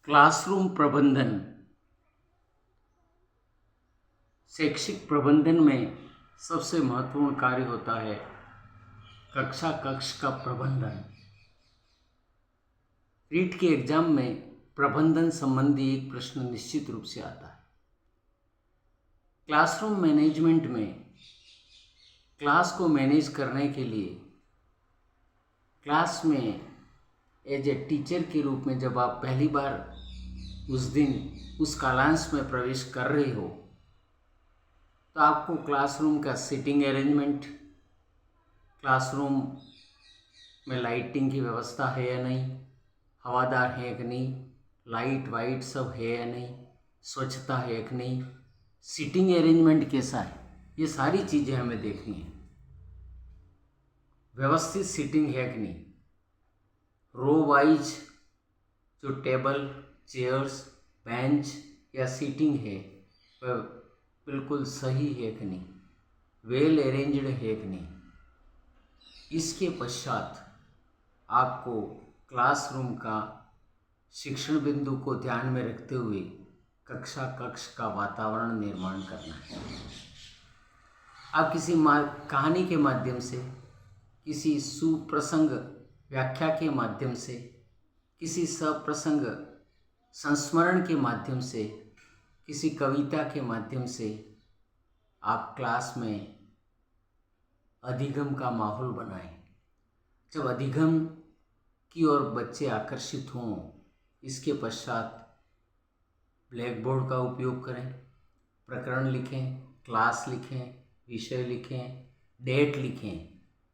Classroom प्रबंधन शैक्षिक प्रबंधन में सबसे महत्वपूर्ण कार्य होता है कक्षा कक्ष का प्रबंधन। रीट के एग्जाम में प्रबंधन संबंधी एक प्रश्न निश्चित रूप से आता है। क्लासरूम मैनेजमेंट में क्लास को मैनेज करने के लिए क्लास में एज ए टीचर के रूप में जब आप पहली बार उस दिन उस कालांश में प्रवेश कर रहे हो तो आपको क्लासरूम का सीटिंग अरेंजमेंट, क्लासरूम में लाइटिंग की व्यवस्था है या नहीं, हवादार है कि नहीं, लाइट वाइट सब है या नहीं, स्वच्छता है कि नहीं, सीटिंग अरेंजमेंट कैसा है, ये सारी चीज़ें हमें देखनी है। व्यवस्थित सीटिंग है कि नहीं, रो वाइज जो टेबल, चेयर्स, बेंच या सीटिंग है वह बिल्कुल सही है कि नहीं, वेल अरेंज्ड है कि नहीं। इसके पश्चात आपको क्लासरूम का शिक्षण बिंदु को ध्यान में रखते हुए कक्षा कक्ष का वातावरण निर्माण करना है। आप किसी कहानी के माध्यम से, किसी सुप्रसंग व्याख्या के माध्यम से, किसी सप्रसंग संस्मरण के माध्यम से, किसी कविता के माध्यम से आप क्लास में अधिगम का माहौल बनाएं। जब अधिगम की ओर बच्चे आकर्षित हों, इसके पश्चात ब्लैक बोर्ड का उपयोग करें, प्रकरण लिखें, क्लास लिखें, विषय लिखें, डेट लिखें,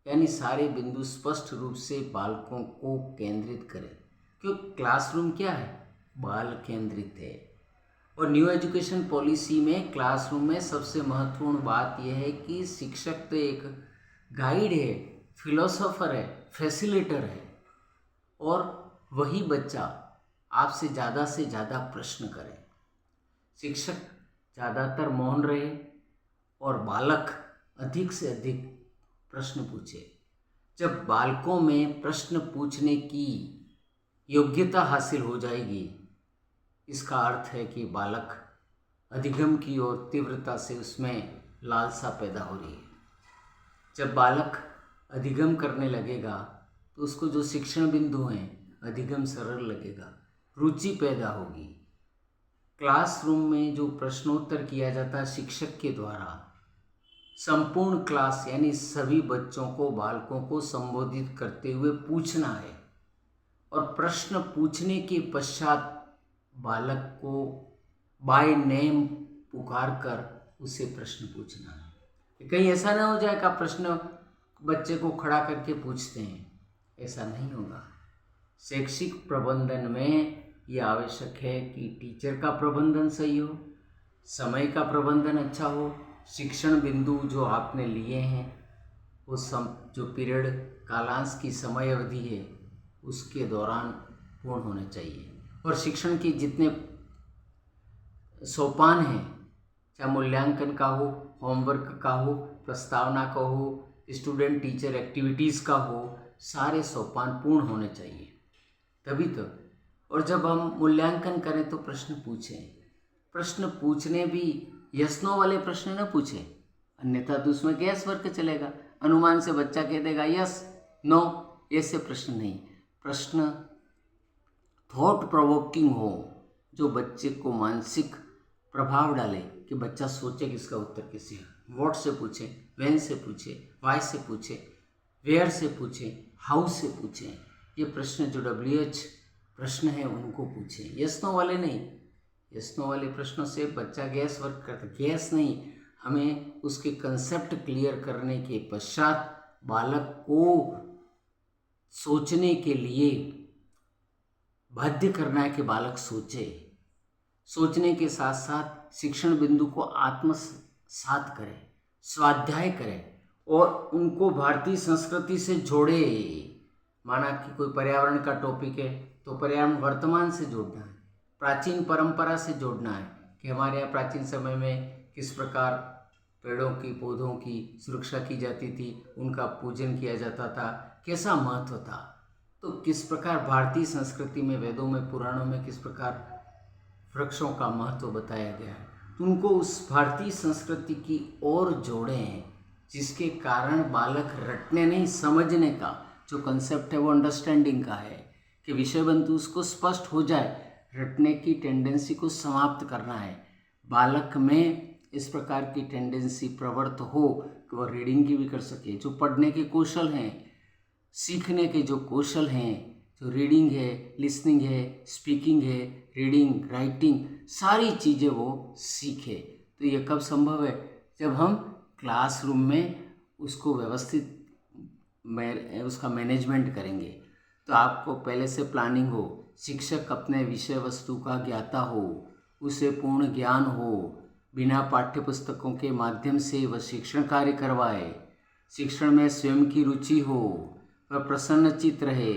यानी सारे बिंदु स्पष्ट रूप से बालकों को केंद्रित करें। क्योंकि क्लासरूम क्या है? बाल केंद्रित है। और न्यू एजुकेशन पॉलिसी में क्लासरूम में सबसे महत्वपूर्ण बात यह है कि शिक्षक तो एक गाइड है, फिलोसोफर है, फैसिलिटेटर है, और वही बच्चा आपसे ज़्यादा प्रश्न करे। शिक्षक ज़्यादातर मौन रहे और बालक अधिक से अधिक प्रश्न पूछे। जब बालकों में प्रश्न पूछने की योग्यता हासिल हो जाएगी, इसका अर्थ है कि बालक अधिगम की ओर तीव्रता से उसमें लालसा पैदा हो रही है। जब बालक अधिगम करने लगेगा तो उसको जो शिक्षण बिंदु हैं अधिगम सरल लगेगा, रुचि पैदा होगी। क्लासरूम में जो प्रश्नोत्तर किया जाता है शिक्षक के द्वारा, संपूर्ण क्लास यानी सभी बच्चों को, बालकों को संबोधित करते हुए पूछना है, और प्रश्न पूछने के पश्चात बालक को बाय नेम पुकार कर उसे प्रश्न पूछना है। कहीं ऐसा ना हो जाए कि आप प्रश्न बच्चे को खड़ा करके पूछते हैं, ऐसा नहीं होगा। शैक्षिक प्रबंधन में ये आवश्यक है कि टीचर का प्रबंधन सही हो, समय का प्रबंधन अच्छा हो, शिक्षण बिंदु जो आपने लिए हैं वो जो पीरियड कालांश की समय अवधि है उसके दौरान पूर्ण होने चाहिए। और शिक्षण के जितने सोपान हैं, चाहे मूल्यांकन का हो, होमवर्क का हो, प्रस्तावना का हो, स्टूडेंट टीचर एक्टिविटीज़ का हो, सारे सोपान पूर्ण होने चाहिए, तभी तो। और जब हम मूल्यांकन करें तो प्रश्न पूछें। प्रश्न पूछने भी यस नो वाले प्रश्न न पूछें, अन्यथा तो उसमें गैस वर्क चलेगा। अनुमान से बच्चा कह देगा यस नो, ऐसे प्रश्न नहीं। प्रश्न थॉट प्रोवोकिंग हो, जो बच्चे को मानसिक प्रभाव डाले कि बच्चा सोचे कि इसका उत्तर कैसे है। व्हाट से पूछे, व्हेन से पूछे, व्हाई से पूछे, वेयर से पूछे, हाउ से पूछे। ये प्रश्न जो WH प्रश्न है उनको पूछे, यस नो वाले नहीं। यस नो वाले प्रश्नों से बच्चा गैस वर्क करता, गैस नहीं। हमें उसके कंसेप्ट क्लियर करने के पश्चात बालक को सोचने के लिए बाध्य करना है कि बालक सोचे। सोचने के साथ साथ शिक्षण बिंदु को आत्मसात करे, स्वाध्याय करे, और उनको भारतीय संस्कृति से जोड़े। माना कि कोई पर्यावरण का टॉपिक है तो पर्यावरण वर्तमान से जोड़ना है, प्राचीन परंपरा से जोड़ना है कि हमारे यहाँ प्राचीन समय में किस प्रकार पेड़ों की, पौधों की सुरक्षा की जाती थी, उनका पूजन किया जाता था, कैसा महत्व था। तो किस प्रकार भारतीय संस्कृति में, वेदों में, पुराणों में किस प्रकार वृक्षों का महत्व बताया गया है, तो उनको उस भारतीय संस्कृति की ओर जोड़ें, जिसके कारण बालक रटने नहीं, समझने का जो कंसेप्ट है वो अंडरस्टैंडिंग का है, कि विषय वस्तु उसको स्पष्ट हो जाए। रटने की टेंडेंसी को समाप्त करना है। बालक में इस प्रकार की टेंडेंसी प्रवृत्त हो कि वह रीडिंग की भी कर सके। जो पढ़ने के कौशल हैं, सीखने के जो कौशल हैं, जो रीडिंग है, लिसनिंग है, स्पीकिंग है, रीडिंग, राइटिंग, सारी चीज़ें वो सीखे। तो ये कब संभव है? जब हम क्लासरूम में उसको व्यवस्थित उसका मैनेजमेंट करेंगे। तो आपको पहले से प्लानिंग हो, शिक्षक अपने विषय वस्तु का ज्ञाता हो, उसे पूर्ण ज्ञान हो, बिना पाठ्य पुस्तकों के माध्यम से वह शिक्षण कार्य करवाए, शिक्षण में स्वयं की रुचि हो, वह प्रसन्नचित्त रहे,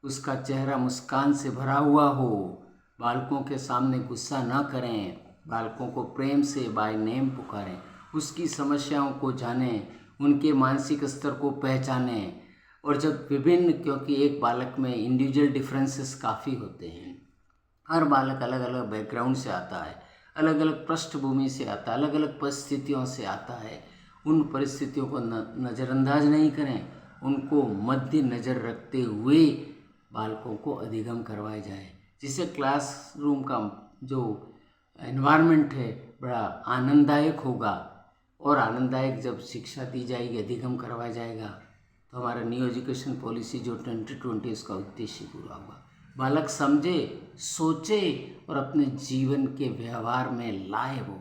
उसका चेहरा मुस्कान से भरा हुआ हो, बालकों के सामने गुस्सा न करें, बालकों को प्रेम से बाय नेम पुकारें, उसकी समस्याओं को जानें, उनके मानसिक स्तर को पहचानें। और जब विभिन्न, क्योंकि एक बालक में इंडिविजुअल डिफरेंसेस काफ़ी होते हैं, हर बालक अलग अलग बैकग्राउंड से आता है, अलग अलग पृष्ठभूमि से आता है, अलग अलग परिस्थितियों से आता है। उन परिस्थितियों को नज़रअंदाज नहीं करें, उनको मध्य नज़र रखते हुए बालकों को अधिगम करवाया जाए, जिससे क्लासरूम का जो एनवायरनमेंट है बड़ा आनंददायक होगा। और आनंददायक जब शिक्षा दी जाएगी, अधिगम करवाया जाएगा, तो हमारा न्यू एजुकेशन पॉलिसी जो 2020 इसका उद्देश्य पूरा होगा। बालक समझे, सोचे और अपने जीवन के व्यवहार में लाए, वो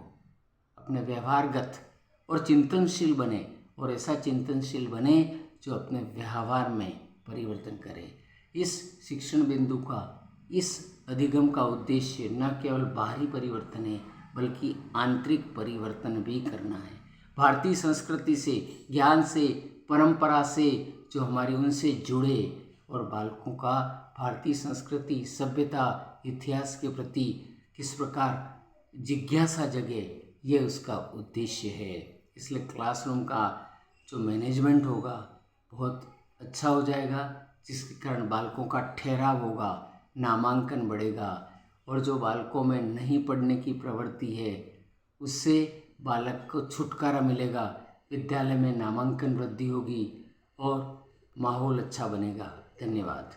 अपने व्यवहारगत और चिंतनशील बने, और ऐसा चिंतनशील बने जो अपने व्यवहार में परिवर्तन करे। इस शिक्षण बिंदु का, इस अधिगम का उद्देश्य न केवल बाहरी परिवर्तन है, बल्कि आंतरिक परिवर्तन भी करना है। भारतीय संस्कृति से, ज्ञान से, परंपरा से जो हमारी उनसे जुड़े, और बालकों का भारतीय संस्कृति, सभ्यता, इतिहास के प्रति किस प्रकार जिज्ञासा जगे, ये उसका उद्देश्य है। इसलिए क्लासरूम का जो मैनेजमेंट होगा बहुत अच्छा हो जाएगा, जिसके कारण बालकों का ठहराव होगा, नामांकन बढ़ेगा, और जो बालकों में नहीं पढ़ने की प्रवृत्ति है उससे बालक को छुटकारा मिलेगा, विद्यालय में नामांकन वृद्धि होगी और माहौल अच्छा बनेगा। धन्यवाद।